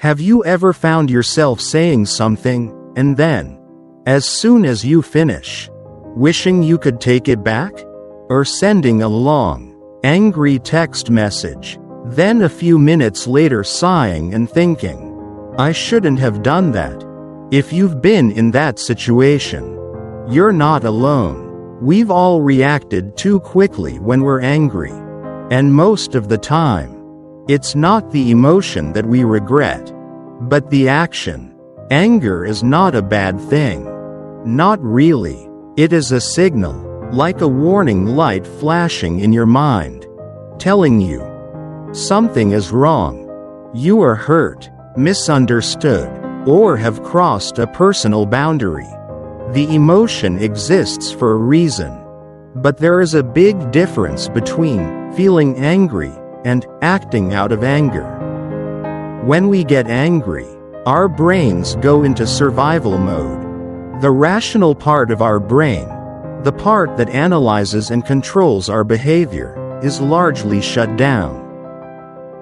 Have you ever found yourself saying something, and then, as soon as you finish, wishing you could take it back? Or sending a long, angry text message, then a few minutes later sighing and thinking, I shouldn't have done that. If you've been in that situation, you're not alone. We've all reacted too quickly when we're angry. And most of the time, it's not the emotion that we regret, but the action. Anger is not a bad thing. Not really. It is a signal, like a warning light flashing in your mind, telling you something is wrong. You are hurt, misunderstood, or have crossed a personal boundary. The emotion exists for a reason. But there is a big difference between feeling angry and acting out of anger. When we get angry, our brains go into survival mode. The rational part of our brain, the part that analyzes and controls our behavior, is largely shut down.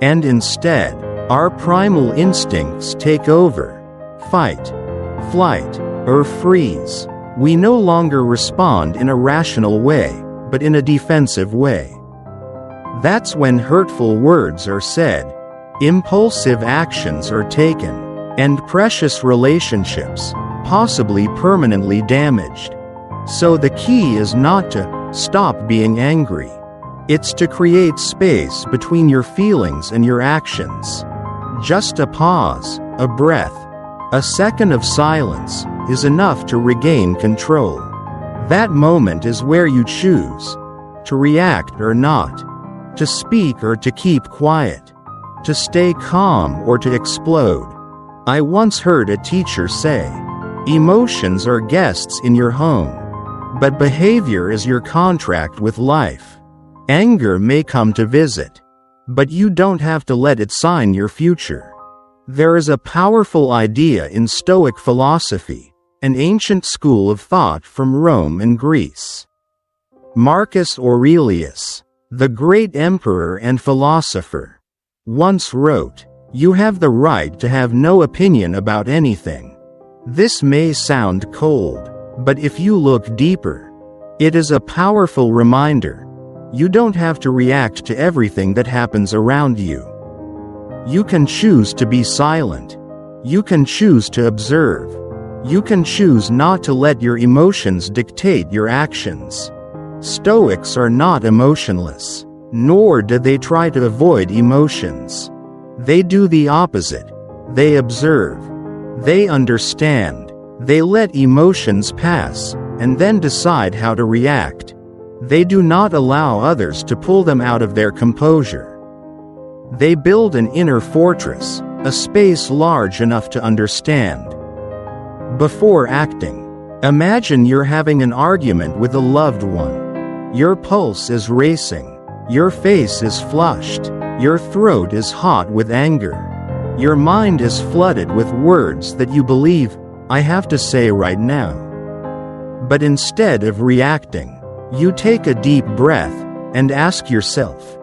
And instead, our primal instincts take over. Fight, flight, or freeze. We no longer respond in a rational way, but in a defensive way. That's when hurtful words are said, impulsive actions are taken, and precious relationships, possibly permanently damaged. So the key is not to stop being angry. It's to create space between your feelings and your actions. Just a pause, a breath, a second of silence is enough to regain control. That moment is where you choose to react or not, to speak or to keep quiet, to stay calm or to explode. I once heard a teacher say, emotions are guests in your home, but behavior is your contract with life. Anger may come to visit, but you don't have to let it sign your future. There is a powerful idea in Stoic philosophy, an ancient school of thought from Rome and Greece. Marcus Aurelius, the great emperor and philosopher, once wrote, "You have the right to have no opinion about anything." This may sound cold, but if you look deeper, it is a powerful reminder. You don't have to react to everything that happens around you. You can choose to be silent. You can choose to observe. You can choose not to let your emotions dictate your actions. Stoics are not emotionless, nor do they try to avoid emotions. They do the opposite. They observe. They understand. They let emotions pass, and then decide how to react. They do not allow others to pull them out of their composure. They build an inner fortress, a space large enough to understand. Before acting, imagine you're having an argument with a loved one. Your pulse is racing. Your face is flushed. Your throat is hot with anger. Your mind is flooded with words that you believe, I have to say right now. But instead of reacting, you take a deep breath and ask yourself,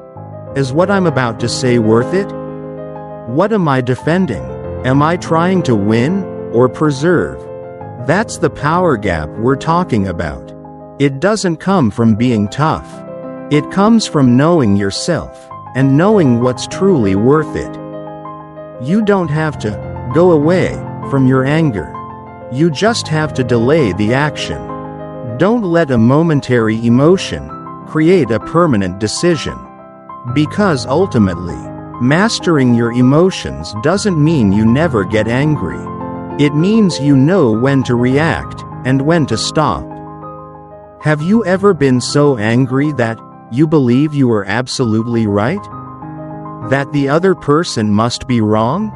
is what I'm about to say worth it? What am I defending? Am I trying to win or preserve? That's the power gap we're talking about. It doesn't come from being tough. It comes from knowing yourself and knowing what's truly worth it. You don't have to go away from your anger. You just have to delay the action. Don't let a momentary emotion create a permanent decision. Because ultimately, mastering your emotions doesn't mean you never get angry. It means you know when to react and when to stop. Have you ever been so angry that you believe you are absolutely right? That the other person must be wrong?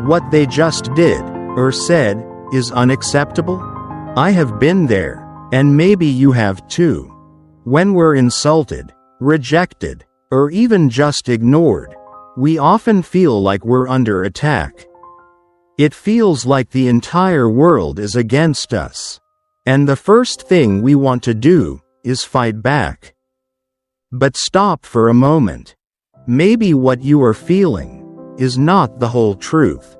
What they just did or said is unacceptable? I have been there. And maybe you have too. When we're insulted, rejected, or even just ignored, we often feel like we're under attack. It feels like the entire world is against us. And the first thing we want to do is fight back. But stop for a moment. Maybe what you are feeling is not the whole truth.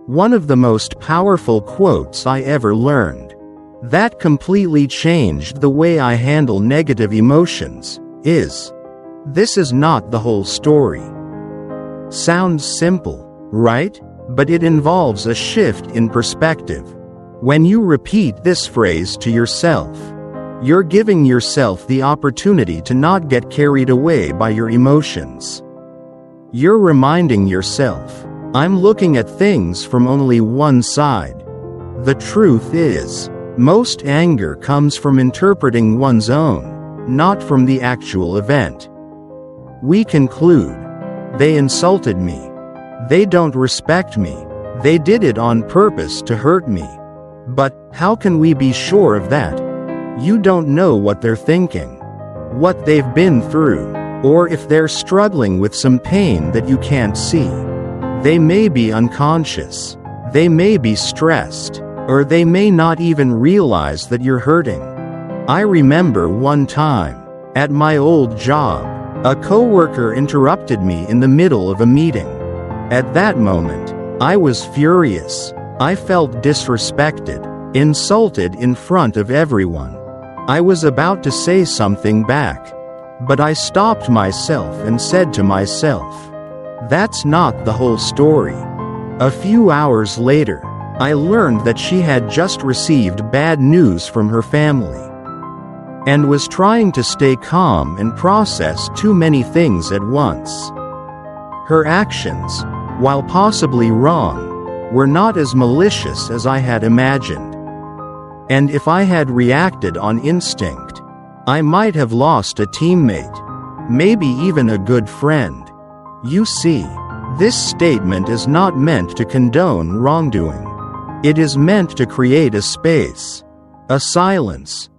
One of the most powerful quotes I ever learned. That completely changed the way I handle negative emotions, is, "This is not the whole story." Sounds simple, right? But it involves a shift in perspective. When you repeat this phrase to yourself, you're giving yourself the opportunity to not get carried away by your emotions. You're reminding yourself, "I'm looking at things from only one side." The truth is, most anger comes from interpreting one's own, not from the actual event. We conclude, "They insulted me. They don't respect me. They did it on purpose to hurt me." But how can we be sure of that? You don't know what they're thinking, what they've been through, or if they're struggling with some pain that you can't see. They may be unconscious, they may be stressed, or they may not even realize that you're hurting. I remember one time, at my old job, a coworker interrupted me in the middle of a meeting. At that moment, I was furious. I felt disrespected, insulted in front of everyone. I was about to say something back, but I stopped myself and said to myself, "That's not the whole story." A few hours later, I learned that she had just received bad news from her family and was trying to stay calm and process too many things at once. Her actions, while possibly wrong, were not as malicious as I had imagined. And if I had reacted on instinct, I might have lost a teammate, maybe even a good friend. You see, this statement is not meant to condone wrongdoing. It is meant to create a space, a silence,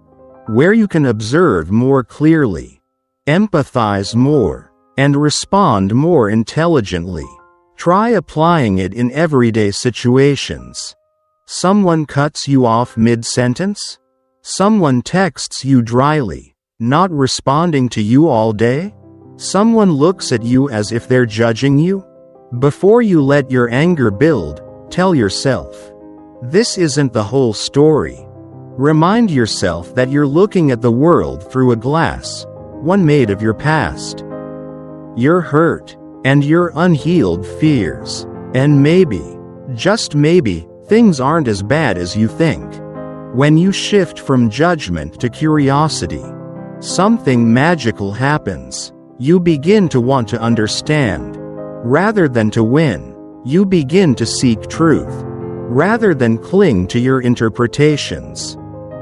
where you can observe more clearly, empathize more, and respond more intelligently. Try applying it in everyday situations. Someone cuts you off mid-sentence? Someone texts you dryly, not responding to you all day? Someone looks at you as if they're judging you? Before you let your anger build, tell yourself, "This isn't the whole story." Remind yourself that you're looking at the world through a glass, one made of your past, your hurt, and your unhealed fears. And maybe, just maybe, things aren't as bad as you think. When you shift from judgment to curiosity, something magical happens. You begin to want to understand. Rather than to win, you begin to seek truth. Rather than cling to your interpretations.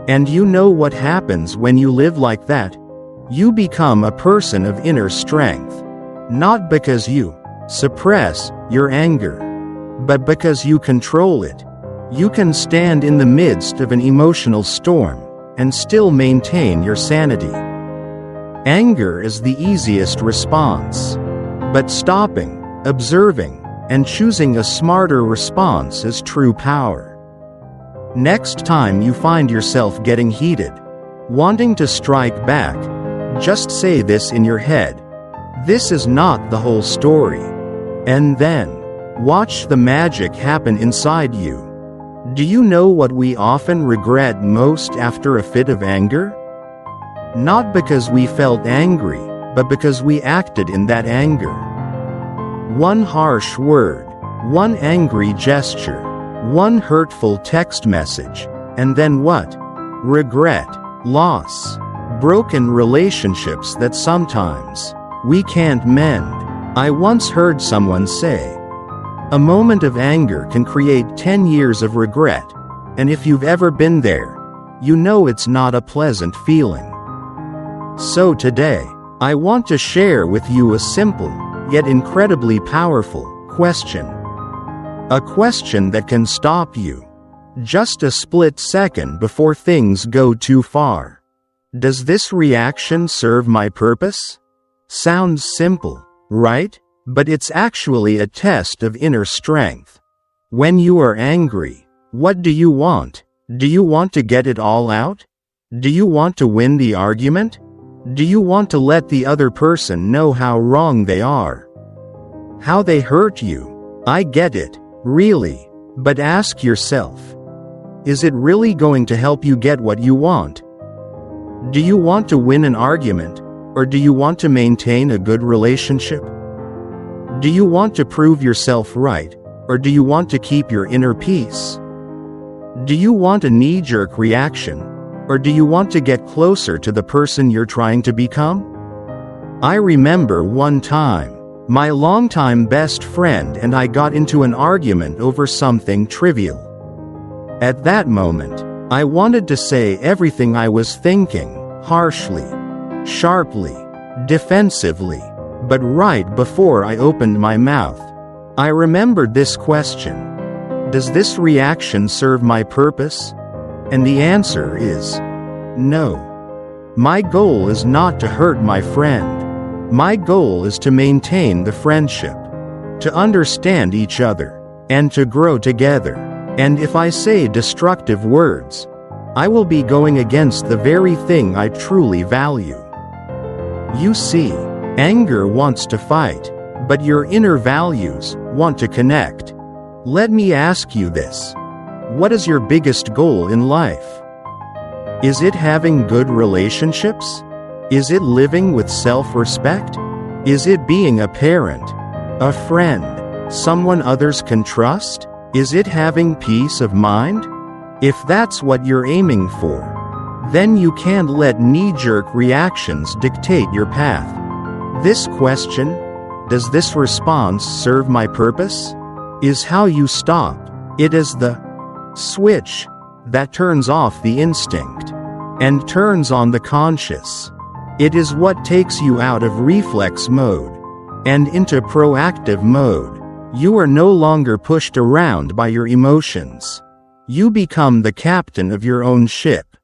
And you know what happens when you live like that? You become a person of inner strength. Not because you suppress your anger, but because you control it. You can stand in the midst of an emotional storm and still maintain your sanity. Anger is the easiest response. But stopping, observing, and choosing a smarter response is true power. Next time you find yourself getting heated, wanting to strike back, just say this in your head: "This is not the whole story." And then, watch the magic happen inside you. Do you know what we often regret most after a fit of anger? Not because we felt angry, but because we acted in that anger. One harsh word, one angry gesture, one hurtful text message, and then what? Regret, loss, broken relationships that sometimes we can't mend. I once heard someone say, "A moment of anger can create 10 years of regret," and if you've ever been there, you know it's not a pleasant feeling. So today, I want to share with you a simple, yet incredibly powerful question. A question that can stop you just a split second before things go too far. Does this reaction serve my purpose? Sounds simple, right? But it's actually a test of inner strength. When you are angry, what do you want? Do you want to get it all out? Do you want to win the argument? Do you want to let the other person know how wrong they are? How they hurt you? I get it, really. But ask yourself, is it really going to help you get what you want? Do you want to win an argument, or do you want to maintain a good relationship? Do you want to prove yourself right, or do you want to keep your inner peace? Do you want a knee-jerk reaction, or do you want to get closer to the person you're trying to become? I remember one time, my longtime best friend and I got into an argument over something trivial. At that moment, I wanted to say everything I was thinking, harshly, sharply, defensively, but right before I opened my mouth, I remembered this question: does this reaction serve my purpose? And the answer is no. My goal is not to hurt my friend. My goal is to maintain the friendship, to understand each other, and to grow together. And if I say destructive words, I will be going against the very thing I truly value. You see, anger wants to fight, but your inner values want to connect. Let me ask you this: what is your biggest goal in life? Is it having good relationships? Is it living with self-respect? Is it being a parent, a friend, someone others can trust? Is it having peace of mind? If that's what you're aiming for, then you can't let knee-jerk reactions dictate your path. This question, does this response serve my purpose, is how you stop. It is the switch that turns off the instinct and turns on the conscious. It is what takes you out of reflex mode and into proactive mode. You are no longer pushed around by your emotions. You become the captain of your own ship.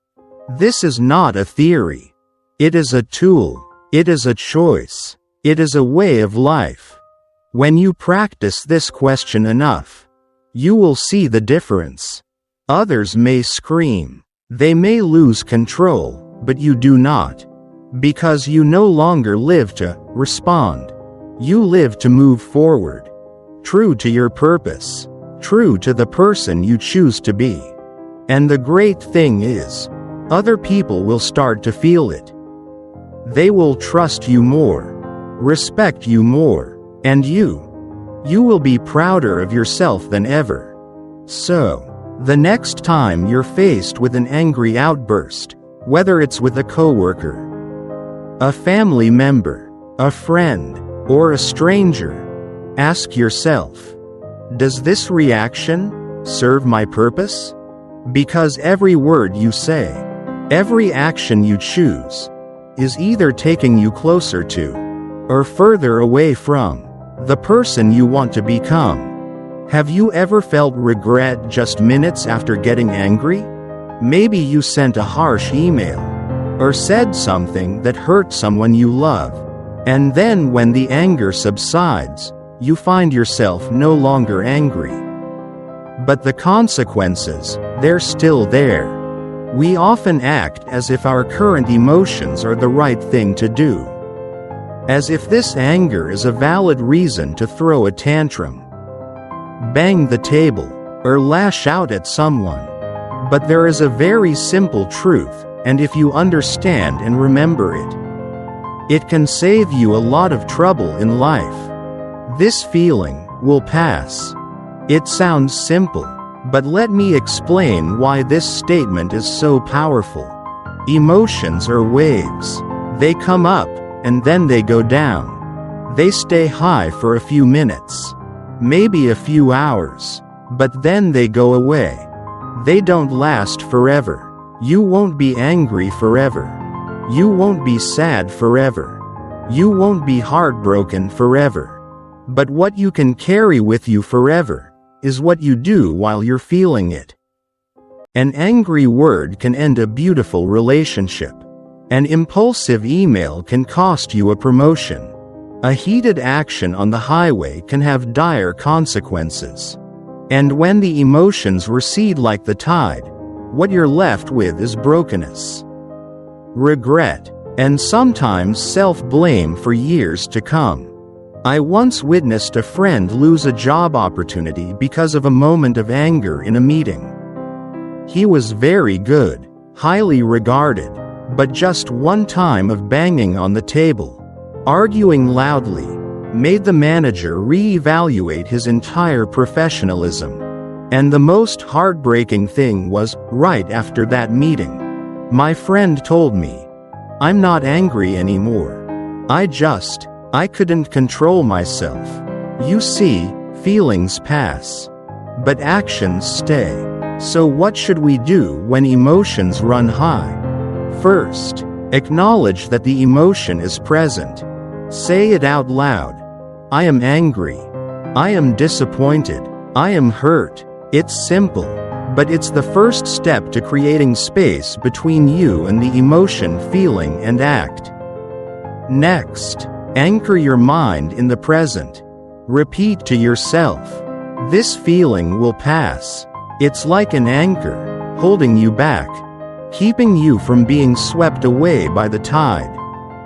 This is not a theory. It is a tool. It is a choice. It is a way of life. When you practice this question enough, you will see the difference. Others may scream. They may lose control, but you do not. Because you no longer live to respond. You live to move forward. True to your purpose. True to the person you choose to be. And the great thing is, other people will start to feel it. They will trust you more, respect you more, and you will be prouder of yourself than ever. So, the next time you're faced with an angry outburst, whether it's with a coworker, a family member, a friend, or a stranger, ask yourself, does this reaction serve my purpose? Because every word you say, every action you choose, is either taking you closer to, or further away from, the person you want to become. Have you ever felt regret just minutes after getting angry? Maybe you sent a harsh email, or said something that hurt someone you love, and then when the anger subsides, you find yourself no longer angry. But the consequences, they're still there. We often act as if our current emotions are the right thing to do. As if this anger is a valid reason to throw a tantrum, bang the table, or lash out at someone. But there is a very simple truth, and if you understand and remember it, it can save you a lot of trouble in life. This feeling will pass. It sounds simple, but let me explain why this statement is so powerful. Emotions are waves. They come up, and then they go down. They stay high for a few minutes, maybe a few hours, but then they go away. They don't last forever. You won't be angry forever. You won't be sad forever. You won't be heartbroken forever. But what you can carry with you forever is what you do while you're feeling it. An angry word can end a beautiful relationship. An impulsive email can cost you a promotion. A heated action on the highway can have dire consequences. And when the emotions recede like the tide, what you're left with is brokenness, regret, and sometimes self-blame for years to come. I once witnessed a friend lose a job opportunity because of a moment of anger in a meeting. He was very good, highly regarded, but just one time of banging on the table, arguing loudly, made the manager re-evaluate his entire professionalism. And the most heartbreaking thing was, right after that meeting, my friend told me, "I'm not angry anymore. I couldn't control myself." You see, feelings pass, but actions stay. So what should we do when emotions run high? First, acknowledge that the emotion is present. Say it out loud. I am angry. I am disappointed. I am hurt. It's simple, but it's the first step to creating space between you and the emotion, feeling, and act. Next, anchor your mind in the present. Repeat to yourself, "This feeling will pass." It's like an anchor, holding you back, keeping you from being swept away by the tide.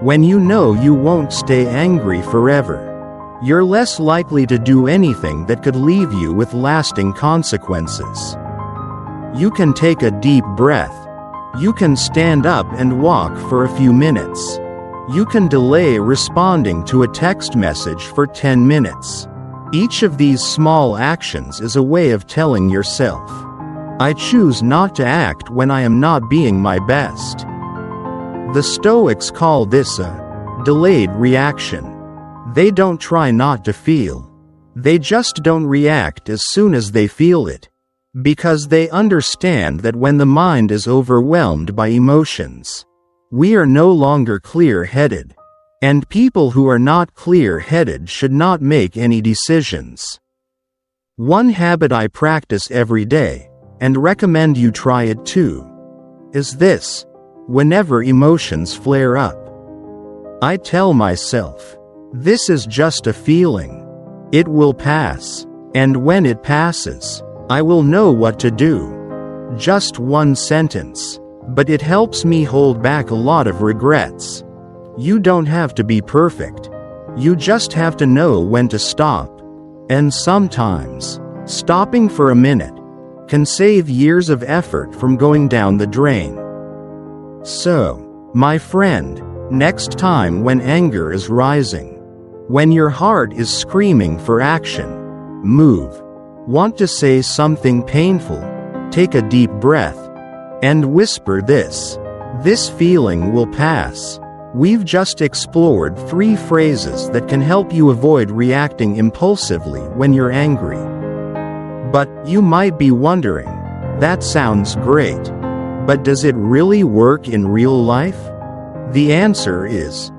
When you know you won't stay angry forever, you're less likely to do anything that could leave you with lasting consequences. You can take a deep breath. You can stand up and walk for a few minutes. You can delay responding to a text message for 10 minutes. Each of these small actions is a way of telling yourself, "I choose not to act when I am not being my best." The Stoics call this a delayed reaction. They don't try not to feel. They just don't react as soon as they feel it, because they understand that when the mind is overwhelmed by emotions, we are no longer clear-headed. And people who are not clear-headed should not make any decisions. One habit I practice every day, and recommend you try it too, is this: whenever emotions flare up, I tell myself, "This is just a feeling. It will pass. And when it passes, I will know what to do." Just one sentence, but it helps me hold back a lot of regrets. You don't have to be perfect. You just have to know when to stop. And sometimes, stopping for a minute can save years of effort from going down the drain. So, my friend, next time when anger is rising, when your heart is screaming for action, move. Want to say something painful? Take a deep breath and whisper this: "This feeling will pass." We've just explored 3 phrases that can help you avoid reacting impulsively when you're angry. But you might be wondering, that sounds great, but does it really work in real life? The answer is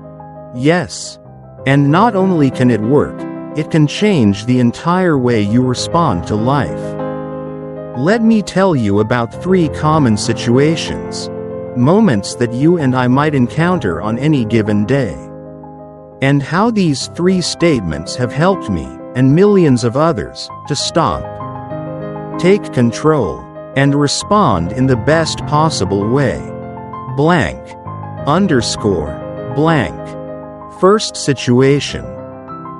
yes. And not only can it work, it can change the entire way you respond to life. Let me tell you about 3 common situations, moments that you and I might encounter on any given day, and how these 3 statements have helped me, and millions of others, to stop, take control, and respond in the best possible way. Blank. Underscore. Blank. First situation.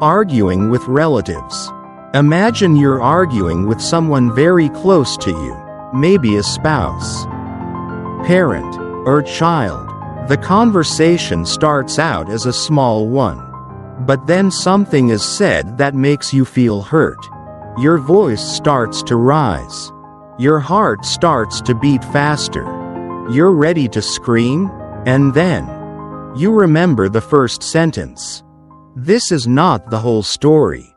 Arguing with relatives. Imagine you're arguing with someone very close to you, maybe a spouse, parent, or child. The conversation starts out as a small one, but then something is said that makes you feel hurt. Your voice starts to rise. Your heart starts to beat faster. You're ready to scream, and then you remember the first sentence. This is not the whole story.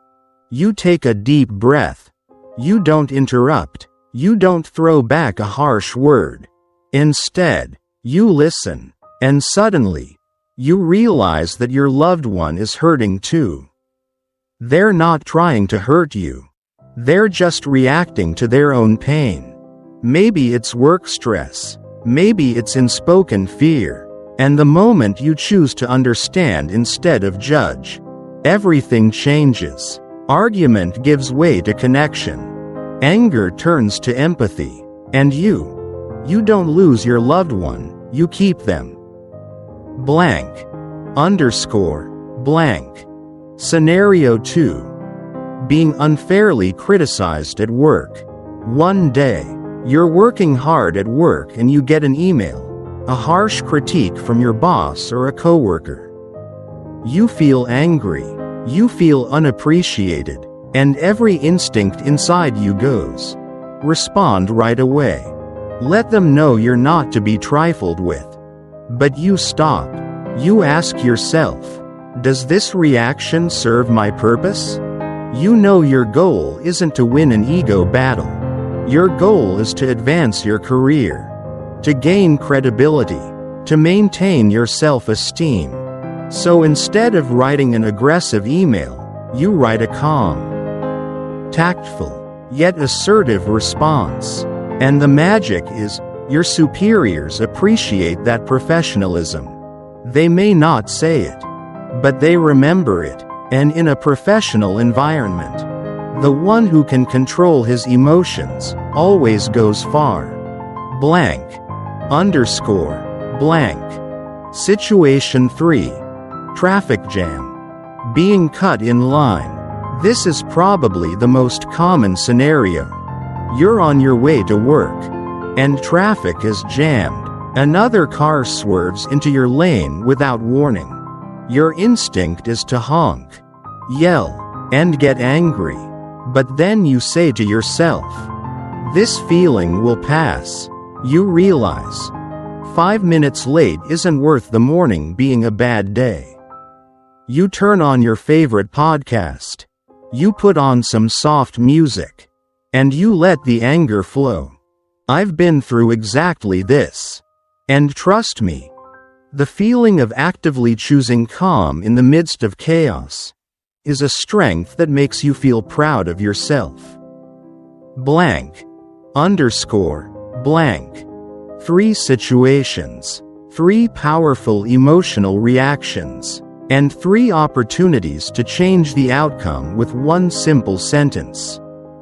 You take a deep breath. You don't interrupt. You don't throw back a harsh word. Instead, you listen, and suddenly, you realize that your loved one is hurting too. They're not trying to hurt you. They're just reacting to their own pain. Maybe it's work stress. Maybe it's unspoken fear. And the moment you choose to understand instead of judge, everything changes. Argument gives way to connection. Anger turns to empathy. And you don't lose your loved one, you keep them. Blank. Underscore. Blank. Scenario 2. Being unfairly criticized at work. One day, you're working hard at work and you get an email, a harsh critique from your boss or a coworker. You feel angry, you feel unappreciated, and every instinct inside you goes, respond right away. Let them know you're not to be trifled with. But you stop. You ask yourself, does this reaction serve my purpose? You know your goal isn't to win an ego battle. Your goal is to advance your career, to gain credibility, to maintain your self-esteem. So instead of writing an aggressive email, you write a calm, tactful, yet assertive response. And the magic is, your superiors appreciate that professionalism. They may not say it, but they remember it. And in a professional environment, the one who can control his emotions always goes far. Blank. Underscore. Blank. Situation 3. Traffic jam. Being cut in line. This is probably the most common scenario. You're on your way to work, and traffic is jammed. Another car swerves into your lane without warning. Your instinct is to honk, yell, and get angry. But then you say to yourself, this feeling will pass. You realize 5 minutes late isn't worth the morning being a bad day. You turn on your favorite podcast. You put on some soft music. And you let the anger flow. I've been through exactly this. And trust me, the feeling of actively choosing calm in the midst of chaos is a strength that makes you feel proud of yourself. Blank. Underscore. Blank. 3 situations, 3 powerful emotional reactions, and 3 opportunities to change the outcome with one simple sentence.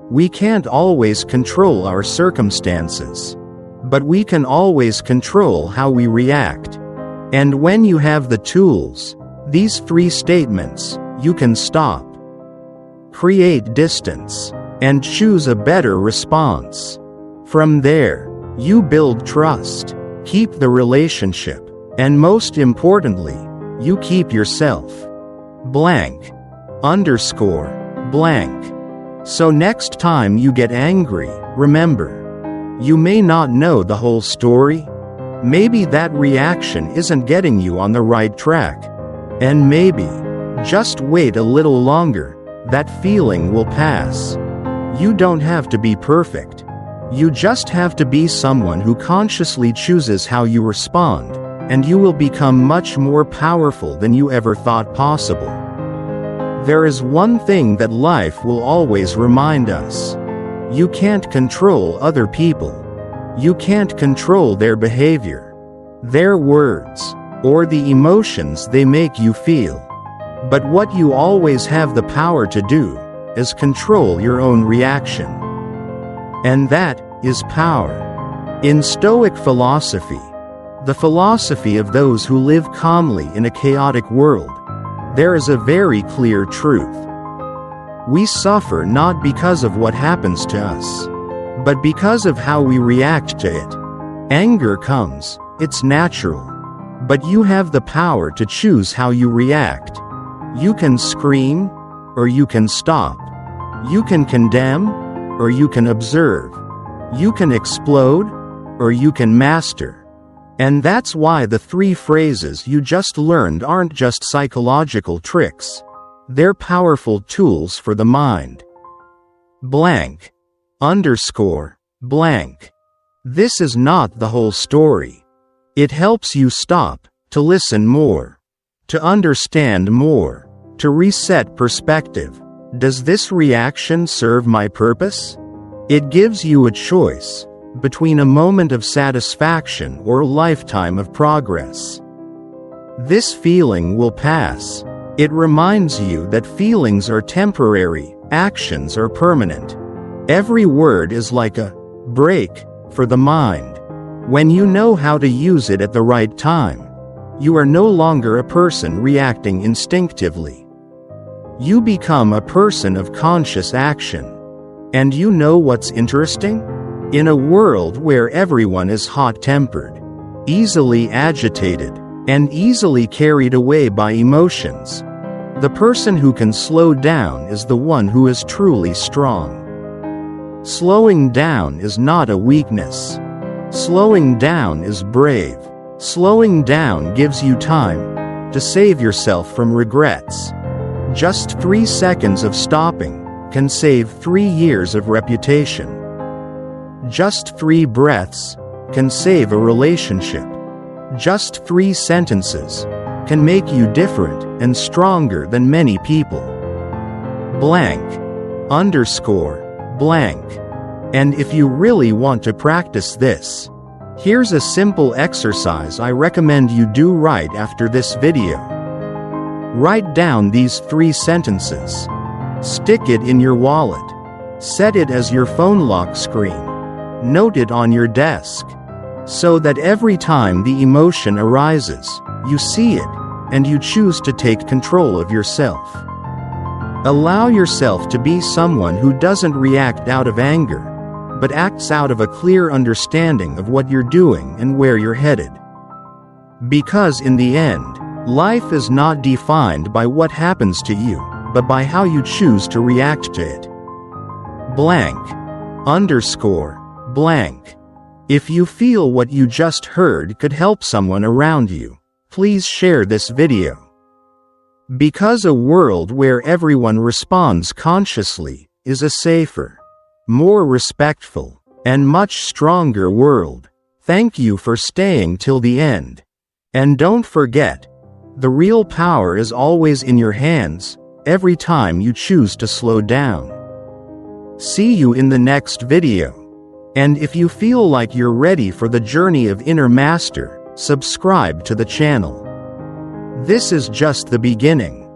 We can't always control our circumstances, but we can always control how we react. And when you have the tools, these 3 statements, you can stop, create distance, and choose a better response. From there, you build trust, keep the relationship, and most importantly, you keep yourself. Blank. Underscore. Blank. So next time you get angry, remember, you may not know the whole story. Maybe that reaction isn't getting you on the right track. And maybe, just wait a little longer, that feeling will pass. You don't have to be perfect. You just have to be someone who consciously chooses how you respond, and you will become much more powerful than you ever thought possible. There is one thing that life will always remind us. You can't control other people. You can't control their behavior, their words, or the emotions they make you feel. But what you always have the power to do is control your own reaction. And that is power. In Stoic philosophy, the philosophy of those who live calmly in a chaotic world, there is a very clear truth. We suffer not because of what happens to us, but because of how we react to it. Anger comes, it's natural. But you have the power to choose how you react. You can scream, or you can stop. You can condemn, or you can observe. You can explode, or you can master. And that's why the 3 phrases you just learned aren't just psychological tricks. They're powerful tools for the mind. Blank. Underscore. Blank. This is not the whole story. It helps you stop, to listen more, to understand more, to reset perspective. Does this reaction serve my purpose? It gives you a choice between a moment of satisfaction or a lifetime of progress. This feeling will pass. It reminds you that feelings are temporary, actions are permanent. Every word is like a break for the mind. When you know how to use it at the right time, you are no longer a person reacting instinctively. You become a person of conscious action. And you know what's interesting? In a world where everyone is hot-tempered, easily agitated, and easily carried away by emotions, the person who can slow down is the one who is truly strong. Slowing down is not a weakness. Slowing down is brave. Slowing down gives you time to save yourself from regrets. Just 3 seconds of stopping can save 3 years of reputation. Just 3 breaths can save a relationship. Just 3 sentences can make you different and stronger than many people. Blank. Underscore. Blank. And if you really want to practice this, here's a simple exercise I recommend you do right after this video. Write down these 3 sentences. Stick it in your wallet. Set it as your phone lock screen. Note it on your desk, so that every time the emotion arises, you see it, and you choose to take control of yourself. Allow yourself to be someone who doesn't react out of anger, but acts out of a clear understanding of what you're doing and where you're headed. Because in the end, life is not defined by what happens to you, but by how you choose to react to it. Blank. Underscore. Blank. If you feel what you just heard could help someone around you, please share this video. Because a world where everyone responds consciously is a safer, more respectful, and much stronger world. Thank you for staying till the end. And don't forget, the real power is always in your hands, every time you choose to slow down. See you in the next video. And if you feel like you're ready for the journey of inner master, subscribe to the channel. This is just the beginning.